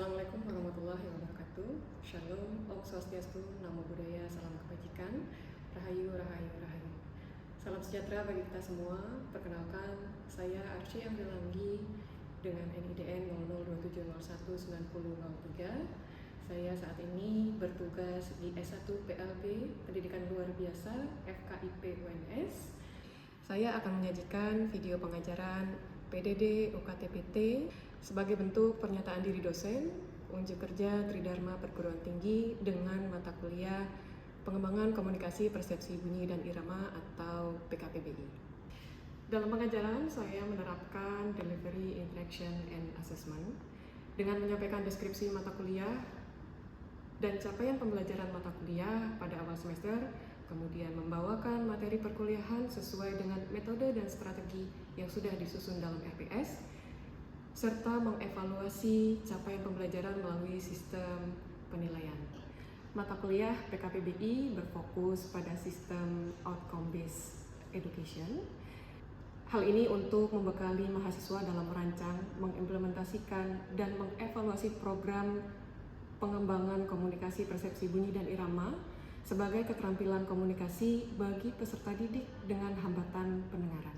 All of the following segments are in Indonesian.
Assalamualaikum warahmatullahi wabarakatuh. Shalom, Om Swastiastu, Namo Buddhaya, Salam Kebajikan, Rahayu, Rahayu, Rahayu. Salam sejahtera bagi kita semua. Perkenalkan, saya Arsy Amrilanggi dengan NIDN 0027019003. Saya saat ini bertugas di S1 PLB, Pendidikan Luar Biasa, FKIP UNS. Saya akan menyajikan video pengajaran PDD UKTPT sebagai bentuk pernyataan diri dosen, unjuk kerja Tridharma Perguruan Tinggi dengan mata kuliah Pengembangan Komunikasi Persepsi Bunyi dan Irama atau PKPBI. Dalam pengajaran, saya menerapkan Delivery, Interaction, and Assessment dengan menyampaikan deskripsi mata kuliah dan capaian pembelajaran mata kuliah pada awal semester, kemudian membawakan materi perkuliahan sesuai dengan metode dan strategi yang sudah disusun dalam RPS, serta mengevaluasi capaian pembelajaran melalui sistem penilaian. Mata kuliah PKPBI berfokus pada sistem outcome-based education. Hal ini untuk membekali mahasiswa dalam merancang, mengimplementasikan, dan mengevaluasi program pengembangan komunikasi persepsi bunyi dan irama sebagai keterampilan komunikasi bagi peserta didik dengan hambatan pendengaran.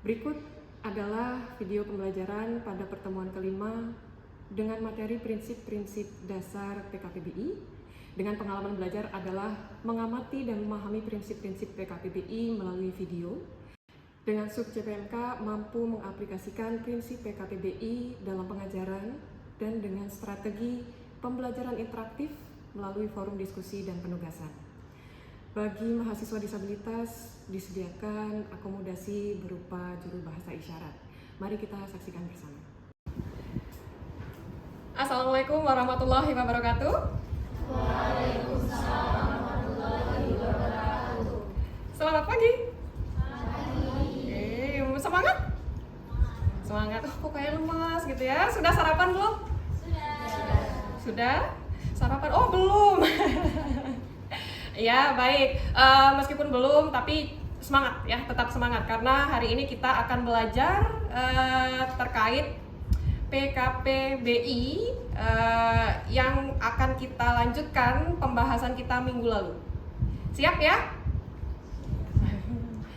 Berikut adalah video pembelajaran pada pertemuan kelima dengan materi prinsip-prinsip dasar PKPBI. Dengan pengalaman belajar adalah mengamati dan memahami prinsip-prinsip PKPBI melalui video. Dengan sub CPMK mampu mengaplikasikan prinsip PKPBI dalam pengajaran dan dengan strategi pembelajaran interaktif melalui forum diskusi dan penugasan. Bagi mahasiswa disabilitas disediakan akomodasi berupa juru bahasa isyarat. Mari kita saksikan bersama. Assalamualaikum warahmatullahi wabarakatuh. Waalaikumsalam warahmatullahi wabarakatuh. Selamat pagi. Pagi. Semangat? Semangat. Kok kayak lemas gitu ya? Sudah sarapan belum? Sudah? Sarapan? Oh belum. Ya baik, meskipun belum tapi semangat ya, tetap semangat karena hari ini kita akan belajar terkait PKPBI yang akan kita lanjutkan pembahasan kita minggu lalu. Siap ya?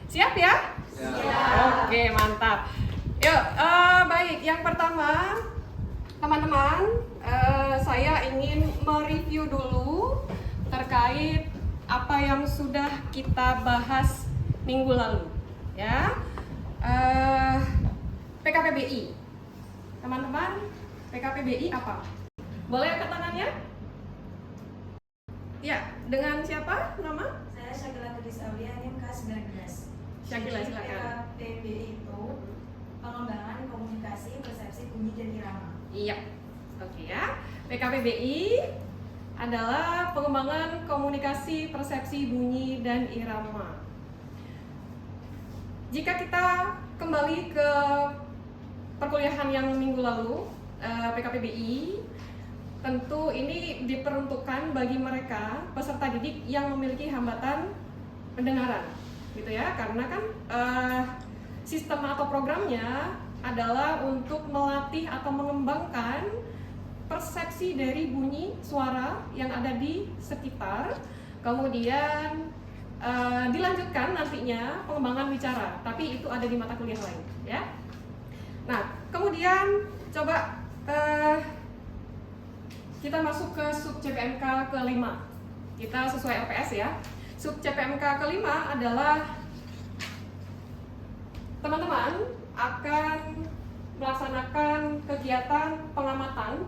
Siap ya? Siap. Oke, mantap. Yuk, baik, yang pertama teman-teman, saya ingin mereview dulu terkait apa yang sudah kita bahas minggu lalu, ya. PKPBI, teman-teman, PKPBI apa? Boleh angkat tangannya? Ya, dengan siapa nama? Saya Syakila Tudis Aulia, NIM K19. Syakila, silakan. PKPBI itu pengembangan komunikasi persepsi bunyi dan irama. Iya, oke ya. PKPBI adalah pengembangan komunikasi persepsi bunyi dan irama. Jika kita kembali ke perkuliahan yang minggu lalu, PKPBI, tentu ini diperuntukkan bagi mereka peserta didik yang memiliki hambatan pendengaran, gitu ya, karena kan sistem atau programnya adalah untuk melatih atau mengembangkan persepsi dari bunyi suara yang ada di sekitar, kemudian dilanjutkan nantinya pengembangan bicara, tapi itu ada di mata kuliah lain, ya. Nah, kemudian coba kita masuk ke sub CPMK kelima. Kita sesuai LPS ya. Sub CPMK kelima adalah teman-teman akan melaksanakan kegiatan pengamatan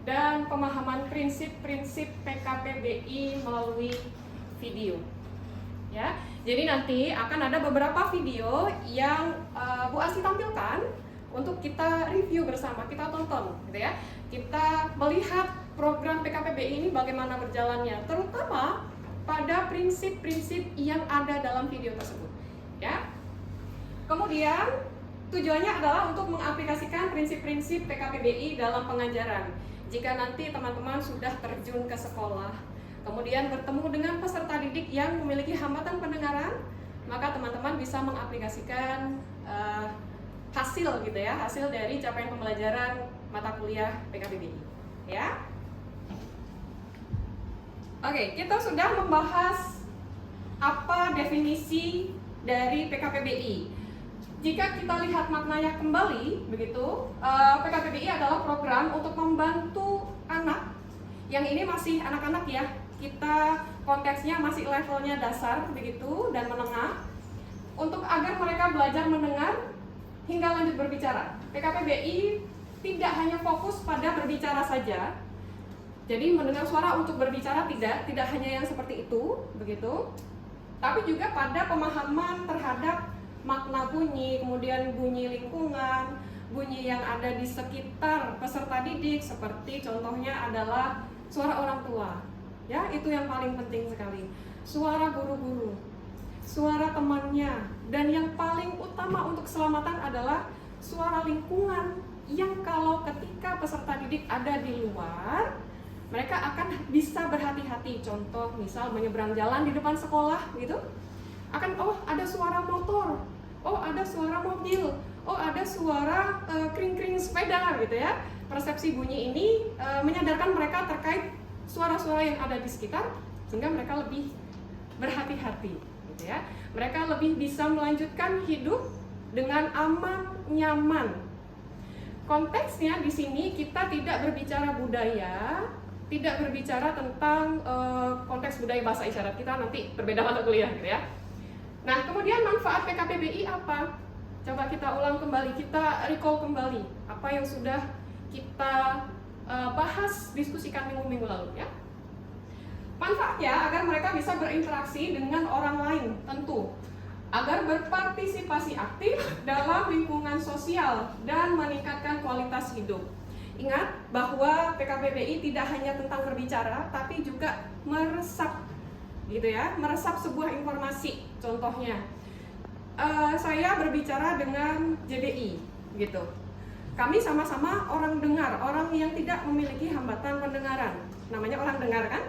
dan pemahaman prinsip-prinsip PKPBI melalui video. Ya, jadi nanti akan ada beberapa video yang Bu Asi tampilkan untuk kita review bersama, kita tonton, gitu ya. Kita melihat program PKPBI ini bagaimana berjalannya, terutama pada prinsip-prinsip yang ada dalam video tersebut. Ya. Kemudian tujuannya adalah untuk mengaplikasikan prinsip-prinsip PKPBI dalam pengajaran. Jika nanti teman-teman sudah terjun ke sekolah, kemudian bertemu dengan peserta didik yang memiliki hambatan pendengaran, maka teman-teman bisa mengaplikasikan hasil hasil gitu ya, hasil dari capaian pembelajaran mata kuliah PKPBI ya. Oke, kita sudah membahas apa definisi dari PKPBI. Jika kita lihat maknanya kembali, begitu, PKPBI adalah program untuk membantu anak, yang ini masih anak-anak ya, kita konteksnya masih levelnya dasar, begitu, dan menengah, untuk agar mereka belajar mendengar hingga lanjut berbicara. PKPBI tidak hanya fokus pada berbicara saja, jadi mendengar suara untuk berbicara tidak hanya yang seperti itu, begitu, tapi juga pada pemahaman terhadap makna bunyi, kemudian bunyi lingkungan, bunyi yang ada di sekitar peserta didik, seperti contohnya adalah suara orang tua. Ya, itu yang paling penting sekali. Suara guru-guru, suara temannya, dan yang paling utama untuk keselamatan adalah suara lingkungan yang kalau ketika peserta didik ada di luar, mereka akan bisa berhati-hati. Contoh, misal menyeberang jalan di depan sekolah gitu, akan ada suara motor, ada suara mobil, ada suara kring-kring sepeda gitu ya. Persepsi bunyi ini menyadarkan mereka terkait suara-suara yang ada di sekitar, sehingga mereka lebih berhati-hati gitu ya. Mereka lebih bisa melanjutkan hidup dengan aman, nyaman. Konteksnya di sini kita tidak berbicara budaya, tidak berbicara tentang konteks budaya bahasa isyarat, kita nanti berbeda mata kuliah gitu ya. Nah, kemudian manfaat PKPBI apa? Coba kita ulang kembali, kita recall kembali apa yang sudah kita bahas, diskusikan minggu-minggu lalu ya. Manfaatnya agar mereka bisa berinteraksi dengan orang lain, tentu agar berpartisipasi aktif dalam lingkungan sosial dan meningkatkan kualitas hidup. Ingat bahwa PKPBI tidak hanya tentang berbicara, tapi juga meresap gitu ya, meresap sebuah informasi. Contohnya, saya berbicara dengan JBI gitu. Kami sama-sama orang dengar, orang yang tidak memiliki hambatan pendengaran. Namanya orang dengar kan?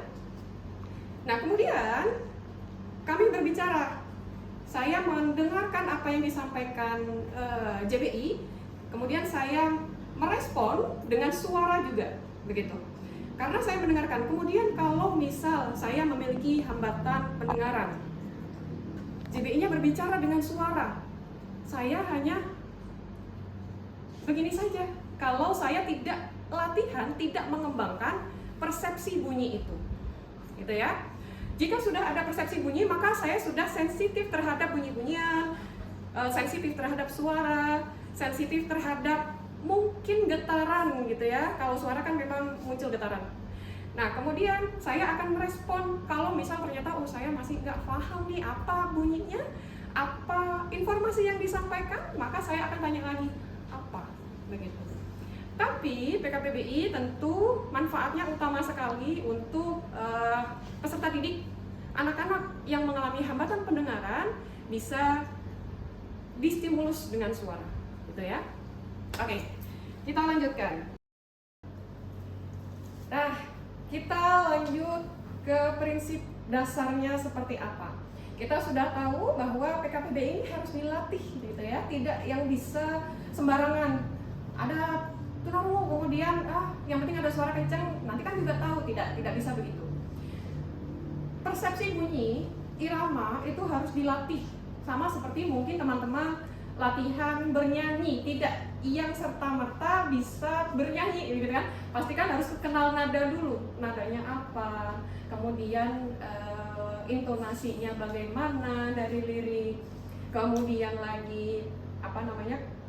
Nah, kemudian kami berbicara. Saya mendengarkan apa yang disampaikan JBI, kemudian saya merespon dengan suara juga, begitu. Karena saya mendengarkan. Kemudian kalau misal saya memiliki hambatan pendengaran, JBI-nya berbicara dengan suara, saya hanya begini saja. Kalau saya tidak latihan, tidak mengembangkan persepsi bunyi itu, gitu ya. Jika sudah ada persepsi bunyi, maka saya sudah sensitif terhadap bunyi-bunyian, sensitif terhadap suara, sensitif terhadap mungkin getaran gitu ya. Kalau suara kan memang muncul getaran. Nah, kemudian saya akan merespon kalau misal ternyata saya masih nggak paham nih apa bunyinya, apa informasi yang disampaikan, maka saya akan tanya lagi apa, begitu. Tapi PKPBI tentu manfaatnya utama sekali untuk peserta didik, anak-anak yang mengalami hambatan pendengaran bisa distimulus dengan suara, gitu ya. Oke, kita lanjutkan. Nah, kita lanjut ke prinsip dasarnya seperti apa. Kita sudah tahu bahwa PKPBI ini harus dilatih, gitu ya. Tidak yang bisa sembarangan. Ada tunarungu, kemudian yang penting ada suara kencang. Nanti kan juga tahu, tidak bisa begitu. Persepsi bunyi, irama itu harus dilatih. Sama seperti mungkin teman-teman latihan bernyanyi, tidak yang serta-merta bisa bernyanyi gitu kan. Pastikan harus kenal nada dulu, nadanya apa, kemudian intonasinya bagaimana dari lirik, kemudian lagi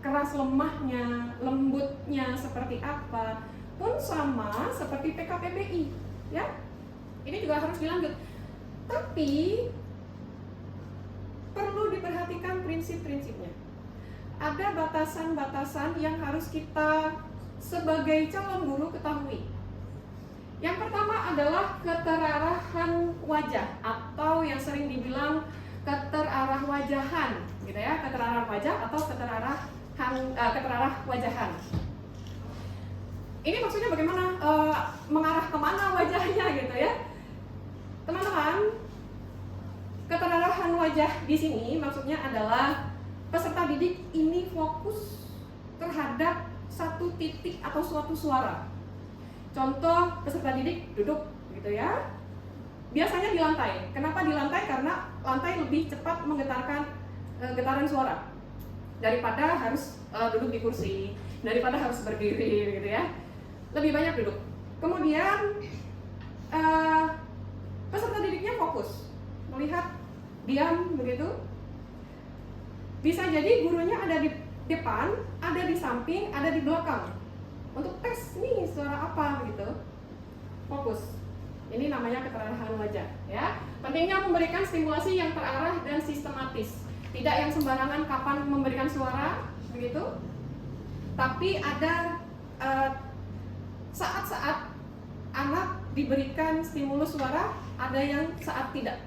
keras lemahnya, lembutnya seperti apa. Pun sama seperti PKPBI ya, ini juga harus dilanjut. Tapi perlu diperhatikan prinsip-prinsipnya. Ada batasan-batasan yang harus kita sebagai calon guru ketahui. Yang pertama adalah keterarahan wajah, atau yang sering dibilang keterarah wajahan, gitu ya, keterarah wajah atau keterarah wajahan. Ini maksudnya bagaimana, mengarah kemana wajahnya gitu ya, teman-teman. Keterarahan wajah di sini maksudnya adalah peserta didik ini fokus terhadap satu titik atau suatu suara. Contoh, peserta didik duduk gitu ya. Biasanya di lantai. Kenapa di lantai? Karena lantai lebih cepat menggetarkan getaran suara daripada harus duduk di kursi, daripada harus berdiri gitu ya. Lebih banyak duduk. Kemudian peserta didiknya fokus, melihat, diam begitu. Bisa jadi gurunya ada di depan, ada di samping, ada di belakang. Untuk tes nih suara apa gitu. Fokus. Ini namanya keterarahan wajah ya. Pentingnya memberikan stimulasi yang terarah dan sistematis. Tidak yang sembarangan kapan memberikan suara begitu. Tapi ada saat-saat anak diberikan stimulus suara, ada yang saat tidak.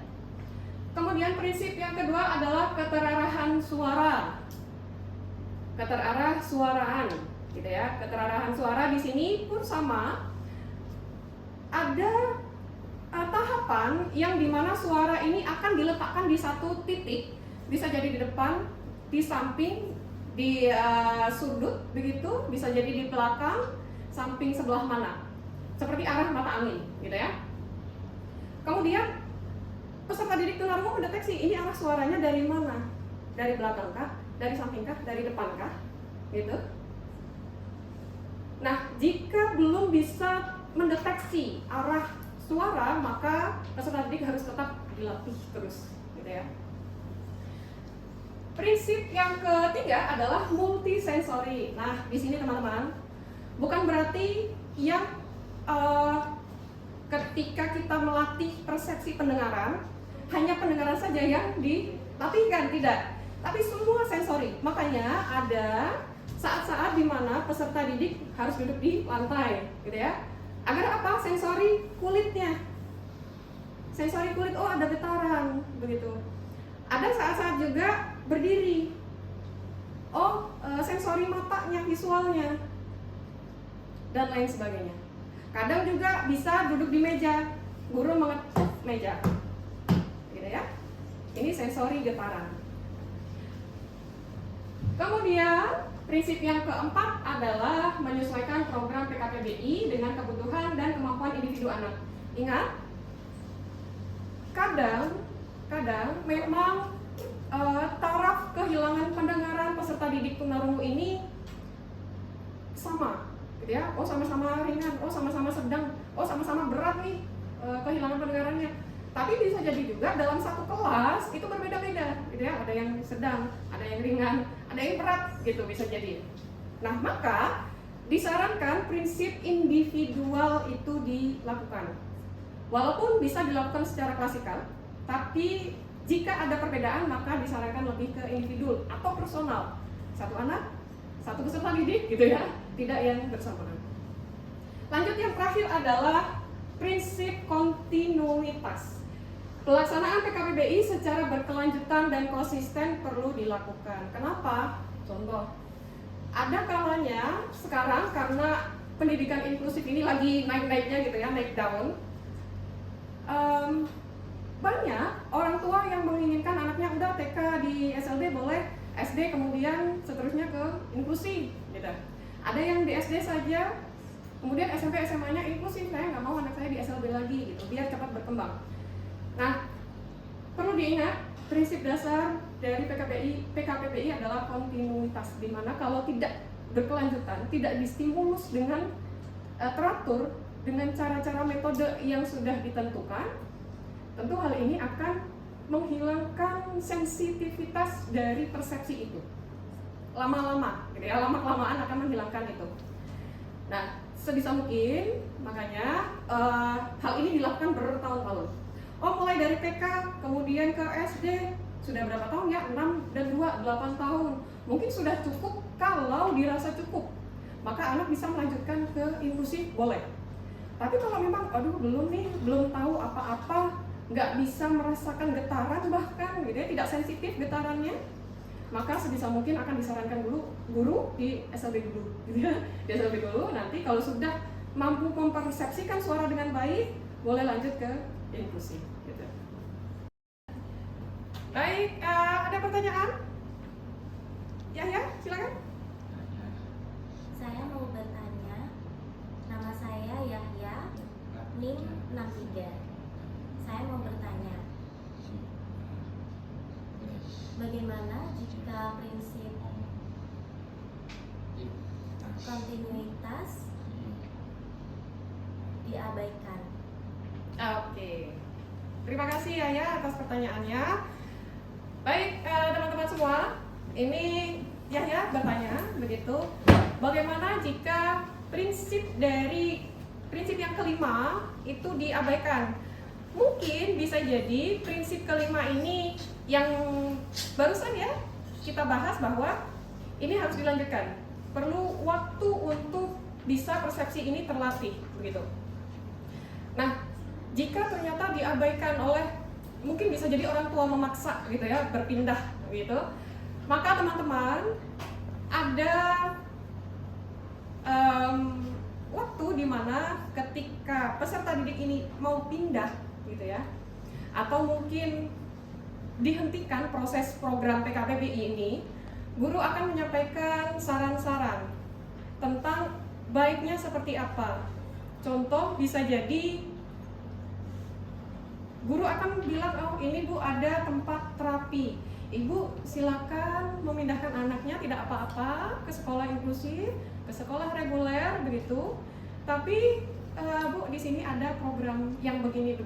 Kemudian prinsip yang kedua adalah keterarahan suara. Keterarah suaraan gitu ya. Keterarahan suara di sini pun sama. Ada tahapan yang dimana suara ini akan diletakkan di satu titik, bisa jadi di depan, di samping, di sudut begitu, bisa jadi di belakang, samping sebelah mana, seperti arah mata angin, gitu ya. Kemudian peserta didik tunarungu mendeteksi ini arah suaranya dari mana, dari belakang kah, dari samping kah, dari depan kah, gitu. Nah, jika belum bisa mendeteksi arah suara, maka peserta didik harus tetap dilatih terus, gitu ya. Prinsip yang ketiga adalah multisensori. Nah, di sini teman-teman, bukan berarti yang ketika kita melatih persepsi pendengaran, hanya pendengaran saja yang dilatihkan, tidak. Tapi semua sensori. Makanya ada saat-saat di mana peserta didik harus duduk di lantai, gitu ya. Agar apa? Sensori kulitnya. Sensori kulit, oh ada getaran, begitu. Ada saat-saat juga berdiri. Oh, sensori matanya, visualnya, dan lain sebagainya. Kadang juga bisa duduk di meja, guru mengetuk meja, gitu ya. Ini sensori getaran. Kemudian prinsip yang keempat adalah menyesuaikan program PKPBI dengan kebutuhan dan kemampuan individu anak. Ingat, kadang memang taraf kehilangan pendengaran peserta didik tunarungu ini sama, gitu ya. Oh sama-sama ringan, oh sama-sama sedang, oh sama-sama berat nih kehilangan pendengarannya. Tapi bisa jadi juga dalam satu kelas itu berbeda-beda, gitu ya. Ada yang sedang, ada yang ringan, ada yang berat, gitu bisa jadi. Nah, maka disarankan prinsip individual itu dilakukan. Walaupun bisa dilakukan secara klasikal, tapi jika ada perbedaan maka disarankan lebih ke individu atau personal. Satu anak, satu peserta didik, gitu ya. Tidak yang bersamaan. Lanjut, yang terakhir adalah prinsip kontinuitas. Pelaksanaan PKPBI secara berkelanjutan dan konsisten perlu dilakukan. Kenapa? Contoh, ada kalanya sekarang karena pendidikan inklusif ini lagi naik-naiknya gitu ya, naik daun. Banyak orang tua yang menginginkan anaknya udah TK di SLB boleh, SD kemudian seterusnya ke inklusi, gitu. Ada yang di SD saja, kemudian SMP SMA-nya inklusif, saya nggak mau anak saya di SLB lagi, gitu, biar cepat berkembang. Nah, perlu diingat prinsip dasar dari PKPBI adalah kontinuitas, di mana kalau tidak berkelanjutan, tidak distimulus dengan teratur, dengan cara-cara metode yang sudah ditentukan, tentu hal ini akan menghilangkan sensitivitas dari persepsi itu. Lama-lama, gitu ya, lama-kelamaan akan menghilangkan itu. Nah, sebisa mungkin, makanya hal ini dilakukan bertahun-tahun. Oh, mulai dari TK, kemudian ke SD, sudah berapa tahun ya? 6 dan 2, 8 tahun. Mungkin sudah cukup, kalau dirasa cukup, maka anak bisa melanjutkan ke inklusif, boleh. Tapi kalau memang, aduh belum nih, belum tahu apa-apa, nggak bisa merasakan getaran bahkan, gitu ya, tidak sensitif getarannya, maka sebisa mungkin akan disarankan guru di SLB dulu, gitu ya. Di SLB dulu, nanti kalau sudah mampu mempersepsikan suara dengan baik, boleh lanjut ke inklusi, gitu. Baik, ada pertanyaan? Ya, silakan. kontinuitas diabaikan. Oke. Terima kasih Yahya atas pertanyaannya. Baik, teman-teman semua, ini Yahya bertanya begitu, bagaimana jika prinsip yang kelima itu diabaikan? Mungkin bisa jadi prinsip kelima ini yang barusan ya kita bahas bahwa ini harus dilanjutkan. Perlu waktu untuk bisa persepsi ini terlatih begitu. Nah, jika ternyata diabaikan oleh, mungkin bisa jadi orang tua memaksa gitu ya, berpindah gitu, maka teman-teman ada waktu dimana ketika peserta didik ini mau pindah gitu ya, atau mungkin dihentikan proses program PKPBI ini, guru akan menyampaikan saran-saran tentang baiknya seperti apa. Contoh bisa jadi guru akan bilang, oh ini Bu ada tempat terapi, Ibu silakan memindahkan anaknya tidak apa-apa ke sekolah inklusif, ke sekolah reguler begitu. Tapi Bu di sini ada program yang begini.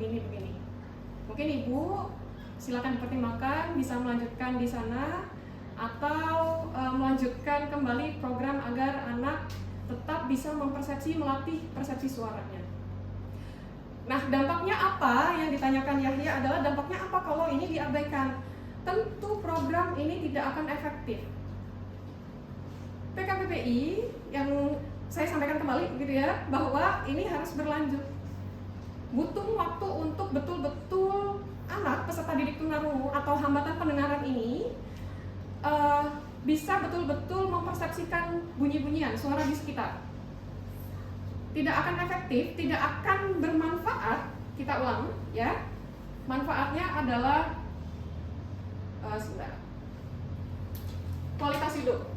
Mungkin Ibu silakan dipertimbangkan bisa melanjutkan di sana atau melanjutkan kembali program agar anak tetap bisa melatih persepsi suaranya. Nah, dampaknya apa yang ditanyakan Yahya adalah dampaknya apa kalau ini diabaikan? Tentu program ini tidak akan efektif. PKPBI yang saya sampaikan kembali gitu ya, bahwa ini harus berlanjut. Butuh waktu untuk betul-betul anak peserta didik tunarungu atau hambatan pendengaran ini bisa betul-betul mempersepsikan bunyi-bunyian suara di sekitar. Tidak akan efektif, tidak akan bermanfaat. Kita ulang ya. Manfaatnya adalah kualitas hidup,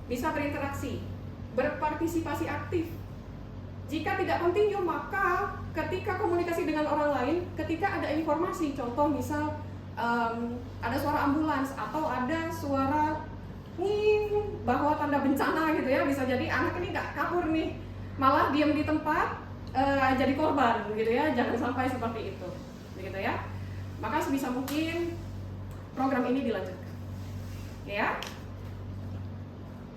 bisa berinteraksi, berpartisipasi aktif. Jika tidak continue, maka ketika komunikasi dengan orang lain, ketika ada informasi, contoh misal ada suara ambulans atau ada suara nging bahwa tanda bencana gitu ya, bisa jadi anak ini nggak kabur nih, malah diam di tempat jadi korban gitu ya. Jangan sampai seperti itu begitu ya. Maka sebisa mungkin program ini dilanjutkan ya.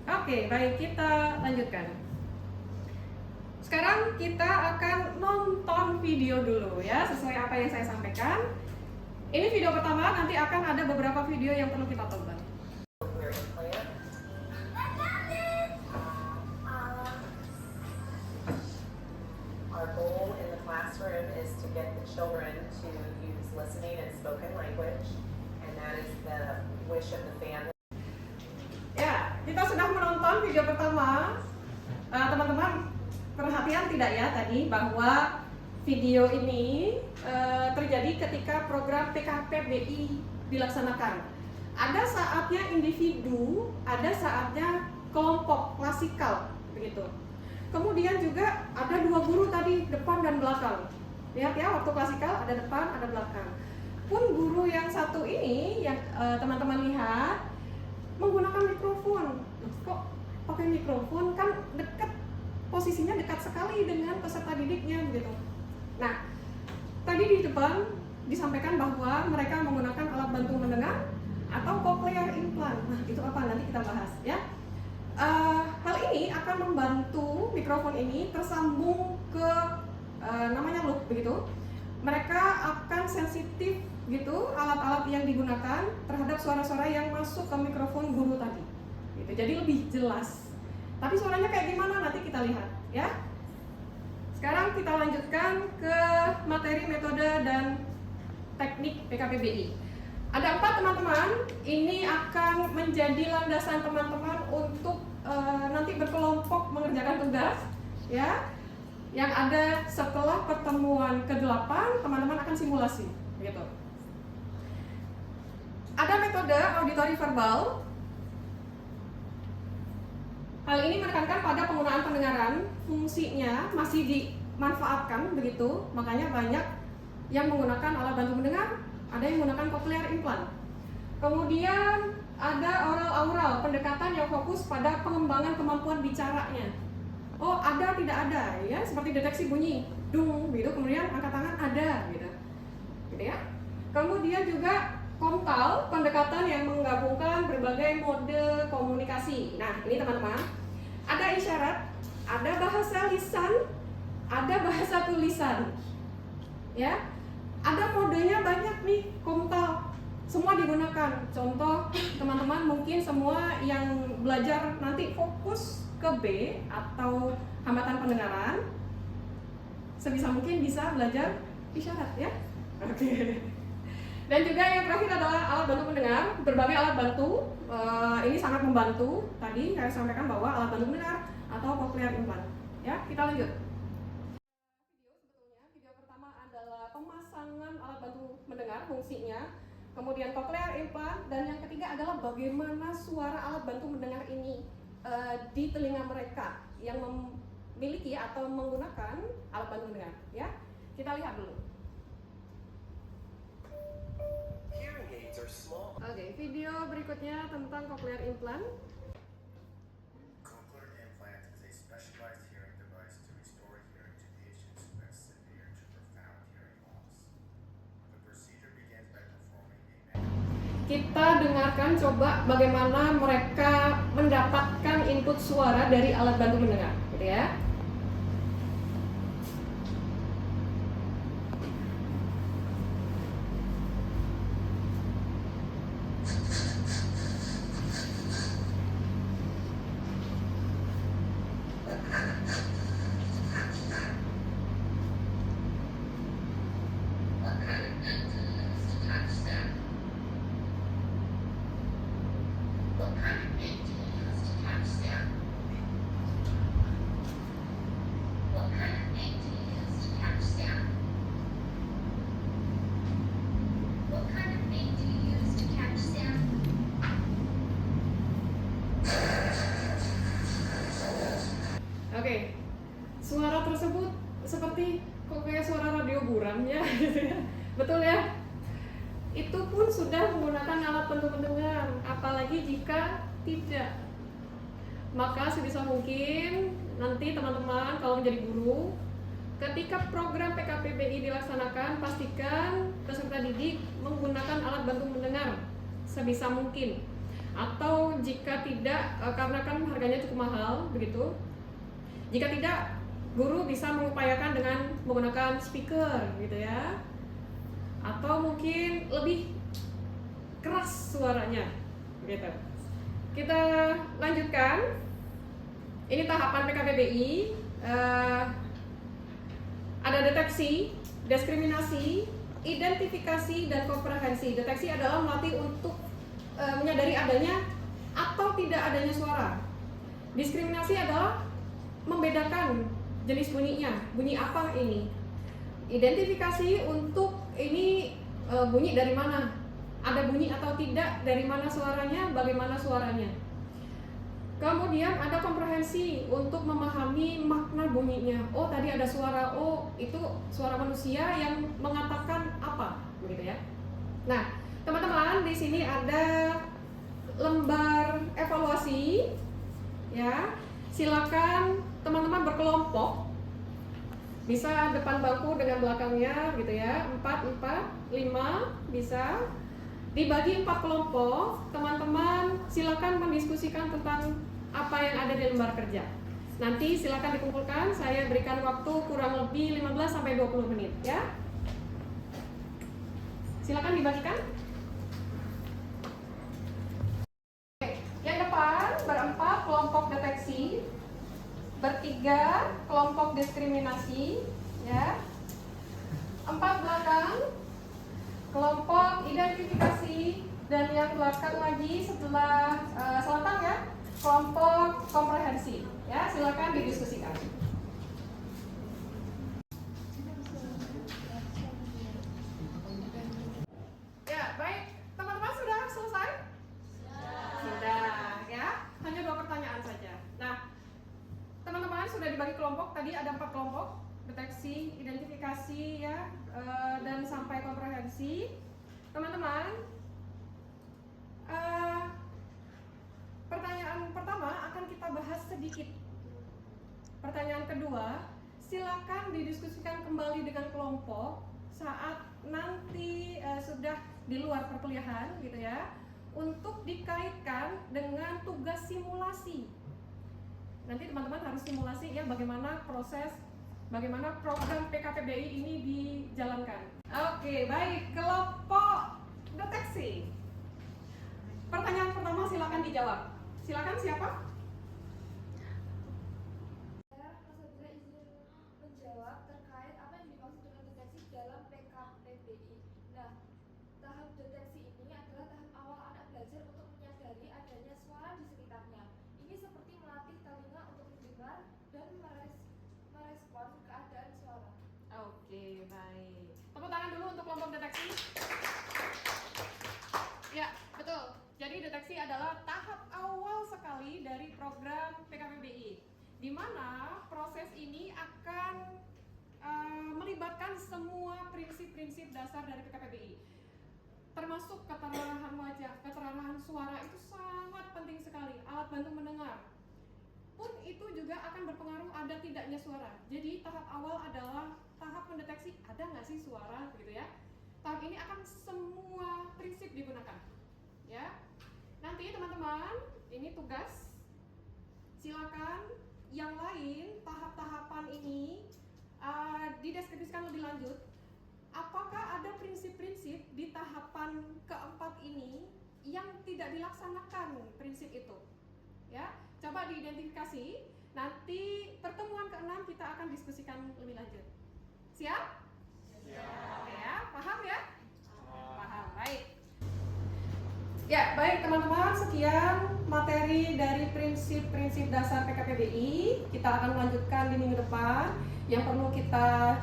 Oke, baik, kita lanjutkan. Sekarang kita akan nonton video dulu ya, sesuai apa yang saya sampaikan. Ini video pertama, nanti akan ada beberapa video yang perlu kita tonton. Our goal in the classroom is to get the children to use listening and spoken language, and that is the wish of the family. Ya, kita sudah menonton video pertama. Teman-teman perhatian tidak ya tadi bahwa video ini terjadi ketika program PKPBI dilaksanakan. Ada saatnya individu, ada saatnya kelompok klasikal begitu. Kemudian juga ada dua guru tadi, depan dan belakang. Lihat ya, waktu klasikal ada depan, ada belakang. Pun guru yang satu ini yang teman-teman lihat menggunakan mikrofon. Kok pakai mikrofon? Kan dekat, posisinya dekat sekali dengan peserta didiknya begitu. Nah, tadi di depan disampaikan bahwa mereka menggunakan alat bantu mendengar atau cochlear implant. Nah, itu apa? Nanti kita bahas ya. Hal ini akan membantu mikrofon ini tersambung ke namanya loop begitu. Mereka akan sensitif gitu, alat-alat yang digunakan terhadap suara-suara yang masuk ke mikrofon guru tadi. Gitu. Jadi lebih jelas. Tapi suaranya kayak gimana nanti kita lihat ya. Sekarang kita lanjutkan ke materi, metode, dan teknik PKPBI. Ada 4 teman-teman, ini akan menjadi landasan teman-teman untuk nanti berkelompok mengerjakan tugas ya. Yang ada setelah pertemuan ke-8, teman-teman akan simulasi gitu. Ada metode auditori verbal. Hal ini menekankan pada penggunaan pendengaran, fungsinya masih dimanfaatkan begitu, makanya banyak yang menggunakan alat bantu mendengar, ada yang menggunakan cochlear implant. Kemudian ada oral-aural, pendekatan yang fokus pada pengembangan kemampuan bicaranya. Oh, ada, tidak ada, ya, seperti deteksi bunyi, dung, gitu, kemudian angkat tangan, ada, gitu ya. Kemudian juga komkal, pendekatan yang menggabungkan berbagai mode komunikasi. Nah, ini teman-teman, ada isyarat, ada bahasa lisan, ada bahasa tulisan, ya. Ada modenya banyak nih, komkal, semua digunakan. Contoh, teman-teman mungkin semua yang belajar nanti fokus ke B atau hambatan pendengaran, sebisa mungkin bisa belajar isyarat, ya. Oke. Dan juga yang terakhir adalah alat bantu pendengar, berbagai alat bantu. Ini sangat membantu. Tadi saya sampaikan bahwa alat bantu pendengar atau cochlear implant. Ya, kita lanjut. Video pertama adalah pemasangan alat bantu mendengar, fungsinya. Kemudian cochlear implant, dan yang ketiga adalah bagaimana suara alat bantu mendengar ini di telinga mereka yang memiliki atau menggunakan alat bantu mendengar. Ya, kita lihat dulu. Oke, video berikutnya tentang cochlear implant. Cochlear implant is a specialized hearing device to restore hearing to patients who have severe to profound hearing loss. The procedure begins by performing a Kita dengarkan coba bagaimana mereka mendapatkan input suara dari alat bantu mendengar, gitu ya. Oke, suara tersebut seperti kok kayak suara radio buram ya, gitu ya. Betul ya? Itu pun sudah menggunakan alat bantu pendengar, apalagi jika tidak. Maka sebisa mungkin nanti teman-teman kalau menjadi guru, ketika program PKPBI dilaksanakan, pastikan peserta didik menggunakan alat bantu mendengar sebisa mungkin. Atau jika tidak, karena kan harganya cukup mahal, begitu. Jika tidak, guru bisa mengupayakan dengan menggunakan speaker, gitu ya. Atau mungkin lebih keras suaranya, gitu. Kita lanjutkan. Ini tahapan PKPBI. Ada deteksi, diskriminasi, identifikasi, dan komprehensi. Deteksi adalah melatih untuk menyadari adanya atau tidak adanya suara. Diskriminasi adalah membedakan jenis bunyinya, bunyi apa ini. Identifikasi untuk ini bunyi dari mana, ada bunyi atau tidak, dari mana suaranya, bagaimana suaranya. Kemudian ada komprehensi untuk memahami makna bunyinya. Oh, tadi ada suara, oh itu suara manusia yang mengatakan apa, begitu ya. Nah, teman-teman, di sini ada lembar evaluasi, ya. Silakan teman-teman berkelompok, bisa depan bangku dengan belakangnya, gitu ya. 4, 5 bisa dibagi 4 kelompok. Teman-teman silakan mendiskusikan tentang apa yang ada di lembar kerja. Nanti silakan dikumpulkan, saya berikan waktu kurang lebih 15-20 menit, ya. Silakan dibagikan. Yang depan berempat kelompok deteksi, bertiga kelompok diskriminasi, ya. 4 belakang kelompok identifikasi, dan yang belakang lagi sebelah selatan ya, kelompok komprehensi. Ya, silakan didiskusikan. Ya, baik. Teman-teman sudah selesai? Sudah, ya. Hanya 2 pertanyaan saja. Nah, teman-teman sudah dibagi kelompok. Tadi ada 4 kelompok: deteksi, identifikasi, ya, dan sampai komprehensi. Teman-teman, pertanyaan pertama akan kita bahas sedikit. Pertanyaan kedua, silakan didiskusikan kembali dengan kelompok saat nanti sudah di luar perkuliahan gitu ya, untuk dikaitkan dengan tugas simulasi. Nanti teman-teman harus simulasi ya bagaimana program PKPBI ini dijalankan. Oke, baik, kelompok deteksi. Pertanyaan pertama silakan dijawab. Silakan siapa? Saya Mas izin menjawab terkait apa yang dimaksud dengan deteksi dalam PKPBI. Nah, tahap deteksi ini adalah tahap awal anak belajar untuk menyadari adanya suara di sekitarnya. Ini seperti melatih telinga untuk mendengar dan merespon keadaan suara. Oke, baik. Tepuk tangan dulu untuk kelompok deteksi. Ya, betul. Jadi deteksi adalah tahap awal sekali dari program PKPBI, di mana proses ini akan melibatkan semua prinsip-prinsip dasar dari PKPBI, termasuk keterangan wajah, keterangan suara itu sangat penting sekali. Alat bantu mendengar pun itu juga akan berpengaruh ada tidaknya suara. Jadi tahap awal adalah tahap mendeteksi ada nggak sih suara, gitu ya. Tahap ini akan semua prinsip digunakan, ya. Nanti teman-teman, ini tugas. Silakan yang lain tahap-tahapan ini dideskripsikan lebih lanjut. Apakah ada prinsip-prinsip di tahapan keempat ini yang tidak dilaksanakan prinsip itu? Ya, coba diidentifikasi. Nanti pertemuan ke-6 kita akan diskusikan lebih lanjut. Siap? Siap. Oke ya, paham ya? Paham. Baik. Ya, baik teman-teman, sekian materi dari prinsip-prinsip dasar PKPBI. Kita akan melanjutkan di minggu depan. Yang perlu kita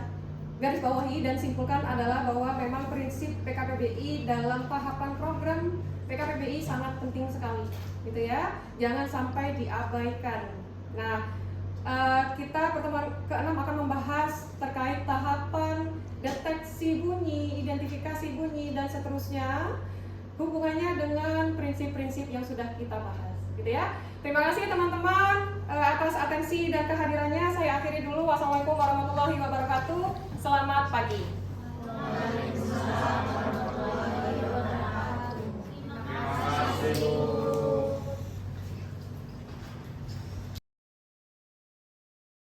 garis bawahi dan simpulkan adalah bahwa memang prinsip PKPBI dalam tahapan program PKPBI sangat penting sekali, gitu ya. Jangan sampai diabaikan. Nah, kita pertemuan ke-6 akan membahas terkait tahapan deteksi bunyi, identifikasi bunyi, dan seterusnya, hubungannya dengan prinsip-prinsip yang sudah kita bahas, gitu ya. Terima kasih teman-teman atas atensi dan kehadirannya. Saya akhiri dulu. Wassalamualaikum warahmatullahi wabarakatuh. Selamat pagi. Terima kasih, Bu.